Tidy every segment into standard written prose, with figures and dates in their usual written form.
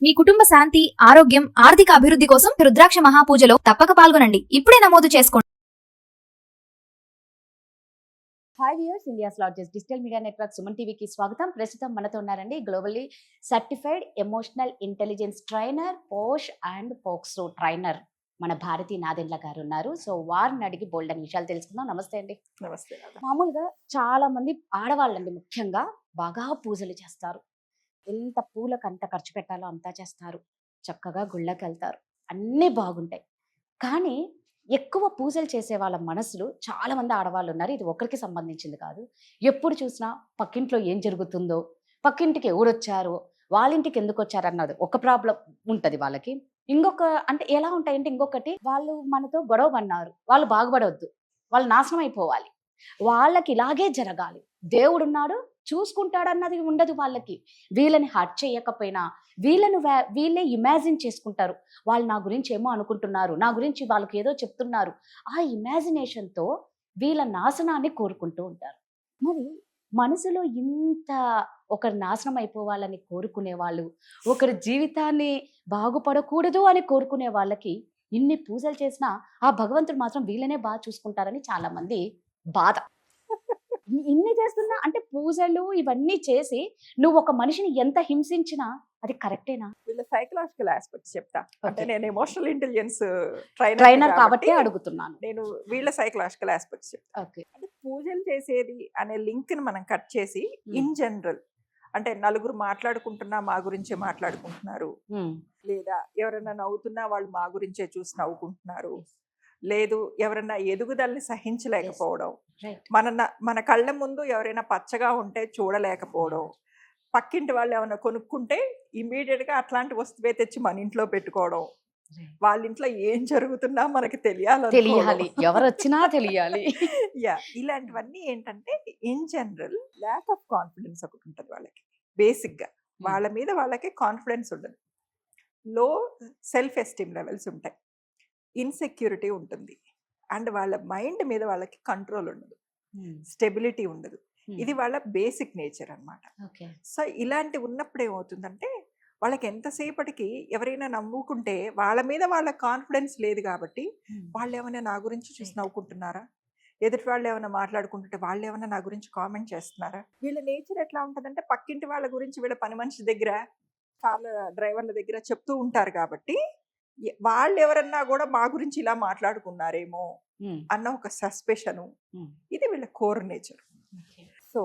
మీ కుటుంబ శాంతి, ఆరోగ్యం, ఆర్థిక అభివృద్ధి కోసం రుద్రాక్ష మహాపూజలో తప్పక పాల్గొనండి. ఇప్పుడే నమోదు చేసుకోండి. Hi viewers, India's largest digital media network Suman టీవీకి స్వాగతం. ప్రస్తుతం మనతో ఉన్నారండి globally certified emotional intelligence trainer, posh and POCSO trainer మన భారతి నాదెండ్ల గారు ఉన్నారు. సో వారిని అడిగి బోల్డ్ అని విషయాలు తెలుసుకుందాం. నమస్తే అండి. నమస్తే. మామూలుగా చాలా మంది ఆడవాళ్ళండి ముఖ్యంగా బాగా పూజలు చేస్తారు. ఎంత పూలకు అంత ఖర్చు పెట్టాలో అంతా చేస్తారు. చక్కగా గుళ్ళకి వెళ్తారు, అన్నీ బాగుంటాయి. కానీ ఎక్కువ పూజలు చేసే వాళ్ళ మనసులు చాలా మంది ఆడవాళ్ళు ఉన్నారు. ఇది ఒకరికి సంబంధించింది కాదు. ఎప్పుడు చూసినా పక్కింట్లో ఏం జరుగుతుందో, పక్కింటికి ఎవరొచ్చారో, వాళ్ళ ఇంటికి ఎందుకు వచ్చారన్నది ఒక ప్రాబ్లం ఉంటుంది వాళ్ళకి. ఇంకొక అంటే ఎలా ఉంటాయంటే, ఇంకొకటి వాళ్ళు మనతో గొడవ పడినారు, వాళ్ళు బాగుపడవద్దు, వాళ్ళు నాశనం అయిపోవాలి, వాళ్ళకి ఇలాగే జరగాలి, దేవుడున్నాడు చూసుకుంటాడన్నది ఉండదు వాళ్ళకి. వీళ్ళని హర్ట్ చేయకపోయినా వీళ్ళే ఇమాజిన్ చేసుకుంటారు. వాళ్ళు నా గురించి ఏమో అనుకుంటున్నారు, నా గురించి వాళ్ళకి ఏదో చెప్తున్నారు. ఆ ఇమాజినేషన్తో వీళ్ళ నాశనాన్ని కోరుకుంటూ ఉంటారు. మరి మనసులో ఇంత ఒకరి నాశనం అయిపోవాలని కోరుకునే వాళ్ళు, ఒకరి జీవితాన్ని బాగుపడకూడదు అని కోరుకునే వాళ్ళకి ఇన్ని పూజలు చేసినా ఆ భగవంతుడు మాత్రం వీళ్ళనే బాగా చూసుకుంటారని చాలా మంది బాధ. ఇన్ని చేస్తున్నా అంటే పూజలు ఇవన్నీ చేసి నువ్వు ఒక మనిషిని ఎంత హింసించినా అది కరెక్టేనా? వీళ్ళ సైకలాజికల్ ఆస్పెక్ట్స్ చెప్తా. అంటే నేను ఎమోషనల్ ఇంటెలిజెన్స్ ట్రైనర్ కాబట్టి అడుగుతున్నాను. నేను వీళ్ళ సైకలాజికల్ ఆస్పెక్ట్స్ చెప్తా. ఓకే. అంటే పూజలు చేసేది అనే లింక్ ని మనం కట్ చేసి ఇన్ జనరల్, అంటే నలుగురు మాట్లాడుకుంటున్నా మా గురించే మాట్లాడుకుంటున్నారు, లేదా ఎవరైనా నవ్వుతున్నా వాళ్ళు మా గురించే చూసి నవ్వుకుంటున్నారు, లేదు ఎవరైనా ఎదుగుదలని సహించలేకపోవడం, మన కళ్ళ ముందు ఎవరైనా పచ్చగా ఉంటే చూడలేకపోవడం, పక్కింటి వాళ్ళు ఏమైనా కొనుక్కుంటే ఇమీడియట్ గా అట్లాంటి వస్తువే తెచ్చి మన ఇంట్లో పెట్టుకోవడం, వాళ్ళ ఇంట్లో ఏం జరుగుతున్నా మనకి తెలియాలి, ఎవరు వచ్చినా తెలియాలి. యా, ఇలాంటివన్నీ ఏంటంటే in general lack of confidence ఒకటి ఉంటుంది వాళ్ళకి. బేసిక్ గా వాళ్ళ మీద వాళ్ళకి కాన్ఫిడెన్స్ ఉండదు, లో సెల్ఫ్ ఎస్టీమ్ లెవెల్స్ ఉంటాయి, ఇన్సెక్యూరిటీ ఉంటుంది, అండ్ వాళ్ళ మైండ్ మీద వాళ్ళకి కంట్రోల్ ఉండదు, స్టెబిలిటీ ఉండదు. ఇది వాళ్ళ బేసిక్ నేచర్ అన్నమాట. సో ఇలాంటి ఉన్నప్పుడు ఏమవుతుందంటే వాళ్ళకి ఎంతసేపటికి ఎవరైనా నవ్వుకుంటే వాళ్ళ మీద వాళ్ళ కాన్ఫిడెన్స్ లేదు కాబట్టి వాళ్ళు ఏమైనా నా గురించి చూసి నవ్వుకుంటున్నారా, ఎదుటి వాళ్ళు ఏమైనా మాట్లాడుకుంటుంటే వాళ్ళు ఏమైనా నా గురించి కామెంట్ చేస్తున్నారా. వీళ్ళ నేచర్ ఎట్లా ఉంటుందంటే పక్కింటి వాళ్ళ గురించి వీళ్ళ పని మనిషి దగ్గర, కార్ల డ్రైవర్ల దగ్గర చెప్తూ ఉంటారు కాబట్టి వాళ్ళు ఎవరన్నా కూడా మా గురించి ఇలా మాట్లాడుకున్నారేమో అన్న ఒక సస్పెషను, ఇది వీళ్ళ కోర్ నేచర్. సో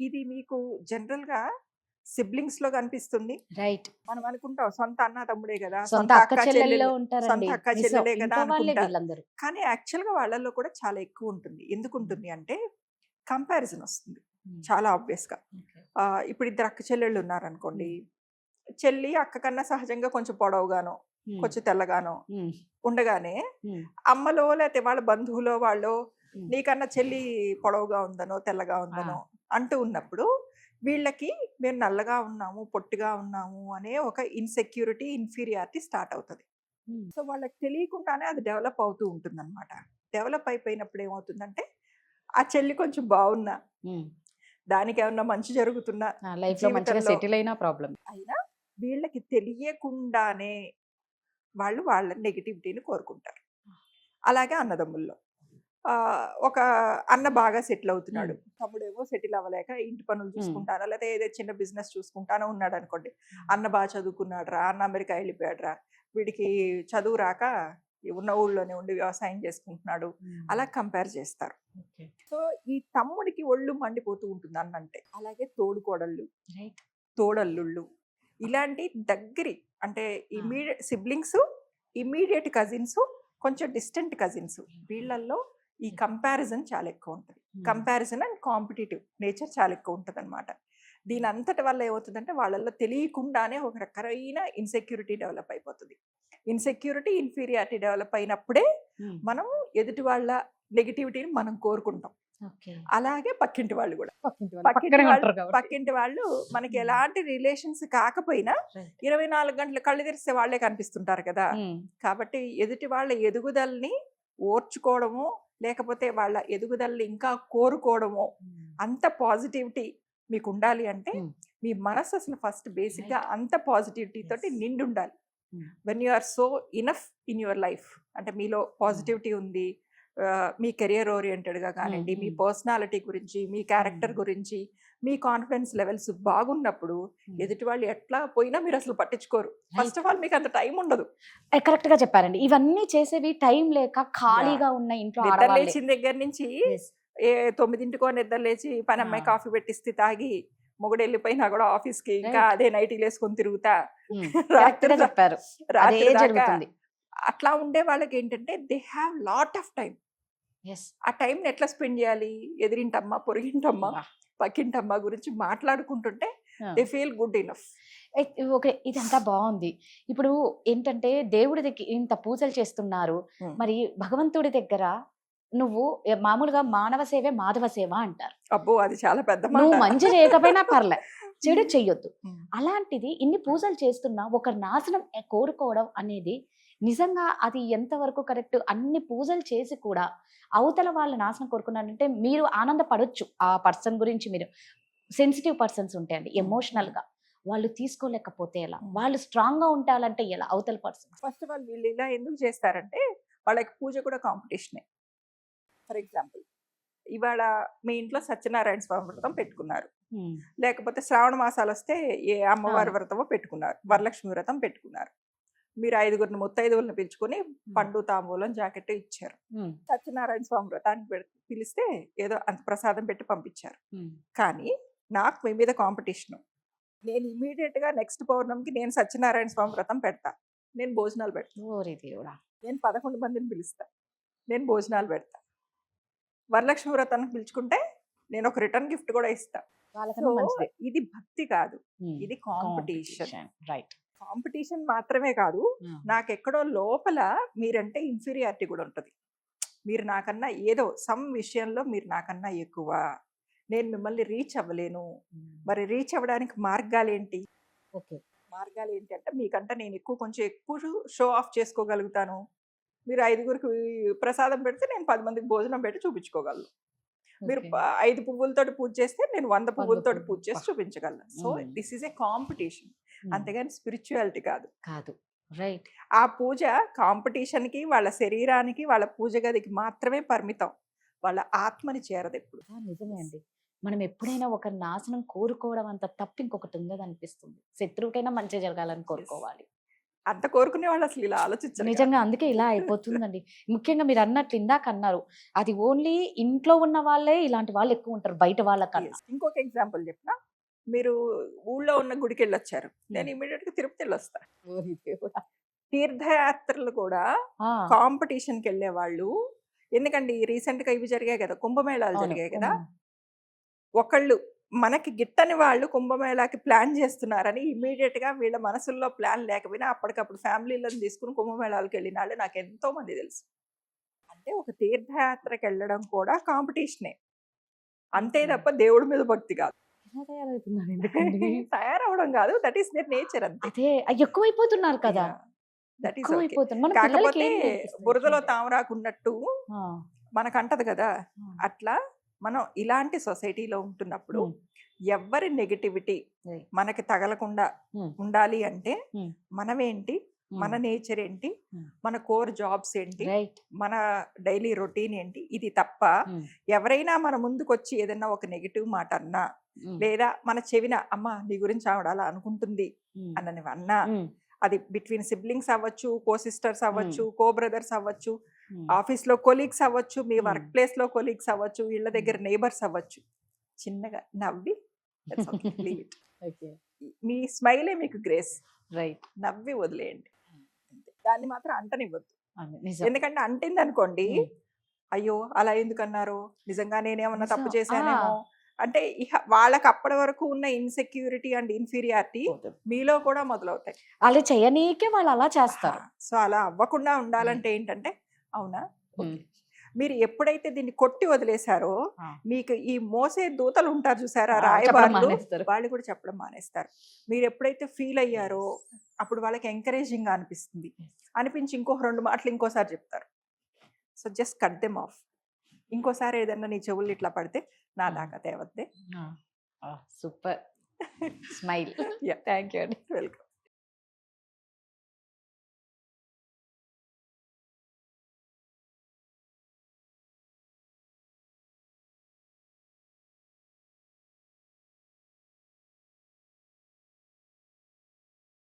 ఇది మీకు జనరల్ గా సిబ్లింగ్స్ లో కనిపిస్తుంది. రైట్. మనం అనుకుంటాం సొంత అన్న తమ్ముడే కదా, సొంత అక్క చెల్లెలే కదా అనుకుంటారు. కానీ యాక్చువల్ గా వాళ్ళల్లో కూడా చాలా ఎక్కువ ఉంటుంది. ఎందుకు ఉంటుంది అంటే కంపారిజన్ వస్తుంది చాలా ఆబ్వియస్ గా. ఇప్పుడు ఇద్దరు అక్క చెల్లెళ్ళు ఉన్నారనుకోండి, చెల్లి అక్క కన్నా సహజంగా కొంచెం పొడవుగానో కొంచెం తెల్లగానో ఉండగానే అమ్మలో లేకపోతే వాళ్ళ బంధువులో వాళ్ళు నీకన్నా చెల్లి పొడవుగా ఉందనో తెల్లగా ఉందనో అంటూ ఉన్నప్పుడు వీళ్ళకి మేము నల్లగా ఉన్నాము, పొట్టిగా ఉన్నాము అనే ఒక ఇన్సెక్యూరిటీ, ఇన్ఫీరియారిటీ స్టార్ట్ అవుతుంది. సో వాళ్ళకి తెలియకుండానే అది డెవలప్ అవుతూ ఉంటుంది అనమాట. డెవలప్ అయిపోయినప్పుడు ఏమవుతుందంటే ఆ చెల్లి కొంచెం బాగున్నా, దానికి ఏమన్నా మంచి జరుగుతున్నా, సెటిల్ అయినా ప్రాబ్లం అయినా వీళ్ళకి తెలియకుండానే వాళ్ళు వాళ్ళ నెగిటివిటీని కోరుకుంటారు. అలాగే అన్నదమ్ముల్లో ఒక అన్న బాగా సెటిల్ అవుతున్నాడు, తమ్ముడేమో సెటిల్ అవ్వలేక ఇంటి పనులు చూసుకుంటారా లేదా ఏదో చిన్న బిజినెస్ చూసుకుంటానో ఉన్నాడు అనుకోండి. అన్న బాగా చదువుకున్నాడు రా, అన్న అమెరికా వెళ్ళిపోయాడు రా, వీడికి చదువు రాక ఉన్న ఊళ్ళోనే ఉండి వ్యవసాయం చేసుకుంటున్నాడు, అలా కంపేర్ చేస్తారు. సో ఈ తమ్ముడికి ఒళ్ళు మండిపోతూ ఉంటుంది అన్నంటే. అలాగే తోడుకోడళ్ళు, తోడల్లుళ్ళు, ఇలాంటి దగ్గరి అంటే ఇమీడియట్ సిబ్లింగ్స్, ఇమీడియట్ కజిన్స్, కొంచెం డిస్టెంట్ కజిన్స్, వీళ్ళల్లో ఈ కంపారిజన్ చాలా ఎక్కువ ఉంటుంది. కంపారిజన్ అండ్ కాంపిటేటివ్ నేచర్ చాలా ఎక్కువ ఉంటుంది అనమాట. దీని అంతటి వల్ల ఏమవుతుందంటే వాళ్ళల్లో తెలియకుండానే ఒక రకమైన ఇన్సెక్యూరిటీ డెవలప్ అయిపోతుంది. ఇన్సెక్యూరిటీ, ఇన్ఫీరియారిటీ డెవలప్ అయినప్పుడే మనం ఎదుటి వాళ్ళ నెగిటివిటీని మనం కోరుకుంటాం. అలాగే పక్కింటి వాళ్ళు కూడా, పక్కింటి వాళ్ళు మనకి ఎలాంటి రిలేషన్స్ కాకపోయినా 24 గంటలు కళ్ళు తెరిస్తే వాళ్ళే కనిపిస్తుంటారు కదా. కాబట్టి ఎదుటి వాళ్ళ ఎదుగుదలని ఓర్చుకోవడము, లేకపోతే వాళ్ళ ఎదుగుదలని ఇంకా కోరుకోవడము, అంత పాజిటివిటీ మీకు ఉండాలి అంటే మీ మనసు అసలు ఫస్ట్ బేసిక్గా అంత పాజిటివిటీ తోటి Yes. నిండి ఉండాలి. Hmm. When you are so enough in your life, అంటే మీలో పాజిటివిటీ ఉంది, మీ కెరియర్ ఓరియంటెడ్గా కానివ్వండి, మీ పర్సనాలిటీ గురించి, మీ క్యారెక్టర్ గురించి, మీ కాన్ఫిడెన్స్ లెవెల్స్ బాగున్నప్పుడు ఎదుటి వాళ్ళు ఎట్లా పోయినా మీరు అసలు పట్టించుకోరు. ఫస్ట్ ఆఫ్ ఆల్ మీకు అంత టైం ఉండదు. కరెక్ట్ గా చెప్పారండి. ఇవన్నీ చేసేవి టైం లేక ఖాళీగా ఉన్న ఇంట్లో నిద్ర ఆడవాళ్ళే. లేచిన దగ్గర నుంచి Yes. 9ింటికో నిద్ర లేచి పని అమ్మాయి కాఫీ పెట్టిస్తే తాగి, మొగుడు వెళ్ళిపోయినా కూడా ఆఫీస్కి ఇంకా Right. అదే నైటీలు వేసుకొని తిరుగుతా కరెక్ట్ గా చెప్పారు. అదే రాత్రి దాకా జరుగుతుంది. అట్లా ఉండే వాళ్ళకి ఏంటంటే they have lot of time. Yes. ఆ టైంని ఎట్లా స్పెండ్ చేయాలి? ఎదిరింటమ్మ, పొరిగింటమ్మ, పక్కింటమ్మ గురించి మాట్లాడుకుంటుంటే they feel good enough. Okay, ఇదంతా బాగుంది. ఇప్పుడు ఏంటంటే దేవుడి దగ్గర ఇంత పూజలు చేస్తున్నారు, మరి భగవంతుడి దగ్గర నువ్వు మామూలుగా మానవ సేవే మాధవ సేవ అంటారు. అబ్బో, అది చాలా పెద్ద నువ్వు మాట. మంచి చేయకపోయినా పర్లే, చెడు చెయ్యొద్దు. ఉమ్. అలాంటిది ఇన్ని పూజలు చేస్తున్నా ఒక నాశనం కోరుకోవడం అనేది నిజంగా అది ఎంతవరకు కరెక్ట్? అన్ని పూజలు చేసి కూడా అవతల వాళ్ళ నాశనం కోరుకున్నారంటే మీరు ఆనందపడొచ్చు. ఆ పర్సన్ గురించి మీరు సెన్సిటివ్ పర్సన్స్ ఉంటాయండి, ఎమోషనల్ గా వాళ్ళు తీసుకోలేకపోతే ఎలా? వాళ్ళు స్ట్రాంగ్ గా ఉండాలంటే ఎలా అవతల పర్సన్? ఫస్ట్ ఆఫ్ ఆల్ వీళ్ళు ఇలా ఎందుకు చేస్తారంటే వాళ్ళకి పూజ కూడా కాంపిటీషనే. ఫర్ ఎగ్జాంపుల్, ఇవాళ మీ ఇంట్లో సత్యనారాయణ స్వామి వ్రతం పెట్టుకున్నారు, లేకపోతే శ్రావణ మాసాలు వస్తే ఏ అమ్మవారి వ్రతమో పెట్టుకున్నారు, వరలక్ష్మి వ్రతం పెట్టుకున్నారు. మీరు 5గురిని ముత్తైదువులను పిలుచుకొని పండు, తాంబూలం, జాకెట్ ఇచ్చారు. సత్యనారాయణ స్వామి వ్రతానికి పిలిస్తే ఏదో అంత ప్రసాదం పెట్టి పంపించారు. కానీ నాకు మీ మీద కాంపిటీషను. నేను ఇమీడియట్ గా నెక్స్ట్ పౌర్ణమికి నేను సత్యనారాయణ స్వామి వ్రతం పెడతా, నేను భోజనాలు పెడతా. నేను 11 మందిని పిలుస్తా, నేను భోజనాలు పెడతా. వరలక్ష్మి వ్రతానికి పిలుచుకుంటే నేను ఒక రిటర్న్ గిఫ్ట్ కూడా ఇస్తా. So, ఇది భక్తి కాదు, ఇది కాంపిటీషన్. రైట్. కాంపిటీషన్ మాత్రమే కాదు, నాకెక్కడో లోపల మీరంటే ఇన్ఫీరియారిటీ కూడా ఉంటుంది. మీరు నాకన్నా ఏదో సమ్ విషయంలో మీరు నాకన్నా ఎక్కువ, నేను మిమ్మల్ని రీచ్ అవ్వలేను. మరి రీచ్ అవ్వడానికి మార్గాలు ఏంటి? ఓకే. మార్గాలు ఏంటి అంటే, మీకంటే నేను కొంచెం ఎక్కువ షో ఆఫ్ చేసుకోగలుగుతాను. మీరు 5గురికి ప్రసాదం పెడితే నేను 10 మందికి భోజనం పెట్టి చూపించుకోగలను. మీరు 5 పువ్వులతోటి పూజ చేస్తే నేను 100 పువ్వులతోటి పూజ చేసి చూపించగలను. So this is a competition, అంతేగాని స్పిరిచువాలిటీ కాదు. రైట్. ఆ పూజ కాంపిటీషన్ కి, వాళ్ళ శరీరానికి, వాళ్ళ పూజ గదికి మాత్రమే పరిమితం, వాళ్ళ ఆత్మని చేరదు ఎప్పుడు. నిజమే అండి. మనం ఎప్పుడైనా ఒక నాశనం కోరుకోవడం అంత తప్పు ఇంకొకటి ఉందని అనిపిస్తుంది. శత్రువుకైనా మంచి జరగాలని కోరుకోవాలి. అంత కోరుకునే వాళ్ళు అసలు ఇలా ఆలోచించారు నిజంగా. అందుకే ఇలా అయిపోతుందండి. ముఖ్యంగా మీరు అన్నట్లు ఇందాక అన్నారు, అది ఓన్లీ ఇంట్లో ఉన్న వాళ్ళే ఇలాంటి వాళ్ళు ఎక్కువ ఉంటారు, బయట వాళ్ళకన్నా. ఇంకొక ఎగ్జాంపుల్ చెప్పిన, మీరు ఊళ్ళో ఉన్న గుడికి వెళ్ళొచ్చారు, నేను ఇమీడియట్ గా తిరుపతి వెళ్ళొస్తా. తీర్థయాత్రలు కూడా కాంపిటీషన్ కి వెళ్ళే వాళ్ళు. ఎందుకండి రీసెంట్ గా ఇవి జరిగాయి కదా, కుంభమేళాలు జరిగాయి కదా. ఒకళ్ళు మనకి గిట్టని వాళ్ళు కుంభమేళాకి ప్లాన్ చేస్తున్నారని ఇమీడియట్ గా వీళ్ళ మనసుల్లో ప్లాన్ లేకపోయినా అప్పటికప్పుడు ఫ్యామిలీలను తీసుకుని కుంభమేళాలకు వెళ్ళిన వాళ్ళు నాకు ఎంతో మంది తెలుసు. అంటే ఒక తీర్థయాత్రకి వెళ్ళడం కూడా కాంపిటీషనే, అంతే తప్ప దేవుడి మీద భక్తి కాదు. తయారవడం కాదు, దట్ ఈస్ దేర్ నేచర్. అంతే. అదే ఎక్కువైపోతున్నారు కదా. దట్ ఈస్ కాకపోతే బురదలో తామరాకున్నట్టు మనకంటది కదా. అట్లా మనం ఇలాంటి సొసైటీలో ఉంటున్నప్పుడు ఎవరి నెగటివిటీ మనకి తగలకుండా ఉండాలి అంటే మనమేంటి, మన నేచర్ ఏంటి, మన కోర్ జాబ్స్ ఏంటి, మన డైలీ రొటీన్ ఏంటి, ఇది తప్ప ఎవరైనా మన ముందుకు వచ్చి ఏదైనా ఒక నెగటివ్ మాట అన్నా, లేదా మన చెవిన అమ్మ నీ గురించి ఆవిడ అలా అనుకుంటుంది అన్నవి అన్నా, అది బిట్వీన్ సిబ్లింగ్స్ అవ్వచ్చు, కో సిస్టర్స్ అవ్వచ్చు, కో బ్రదర్స్ అవ్వచ్చు, ఆఫీస్ లో కొలీగ్స్ అవ్వచ్చు, మీ వర్క్ ప్లేస్ లో కొలీగ్స్ అవ్వచ్చు, ఇళ్ళ దగ్గర నైబర్స్ అవ్వచ్చు, చిన్నగా నవ్వి మీ స్మైలే మీకు గ్రేస్. రైట్. నవ్వి వదిలేయండి, దాన్ని మాత్రం అంటనివ్వద్దు. ఎందుకంటే అంటింది అనుకోండి, అయ్యో అలా ఎందుకన్నారు, నిజంగా నేనేమన్నా తప్పు చేశానేమో అంటే వాళ్ళకి అప్పటి వరకు ఉన్న ఇన్సెక్యూరిటీ అండ్ ఇన్ఫీరియారిటీ మీలో కూడా మొదలవుతాయి. అలా చేయనీకే వాళ్ళు అలా చేస్తారు. సో అలా అవ్వకుండా ఉండాలంటే ఏంటంటే, అవునా మీరు ఎప్పుడైతే దీన్ని కొట్టి వదిలేశారో, మీకు ఈ మోసే దూతలు ఉంటారు చూసారా, రాయబారులు, వాళ్ళు కూడా చెప్పడం మానేస్తారు. మీరు ఎప్పుడైతే ఫీల్ అయ్యారో అప్పుడు వాళ్ళకి ఎంకరేజింగ్ గా అనిపిస్తుంది, అనిపించి ఇంకో 2 మాటలు ఇంకోసారి చెప్తారు. So just cut them off. ఇంకోసారి ఏదన్నా నీ చెవులు ఇట్లా పడితే నా దాకా తేవద్దే. Super. Smile. Yeah. Thank you అండి. వెల్కమ్.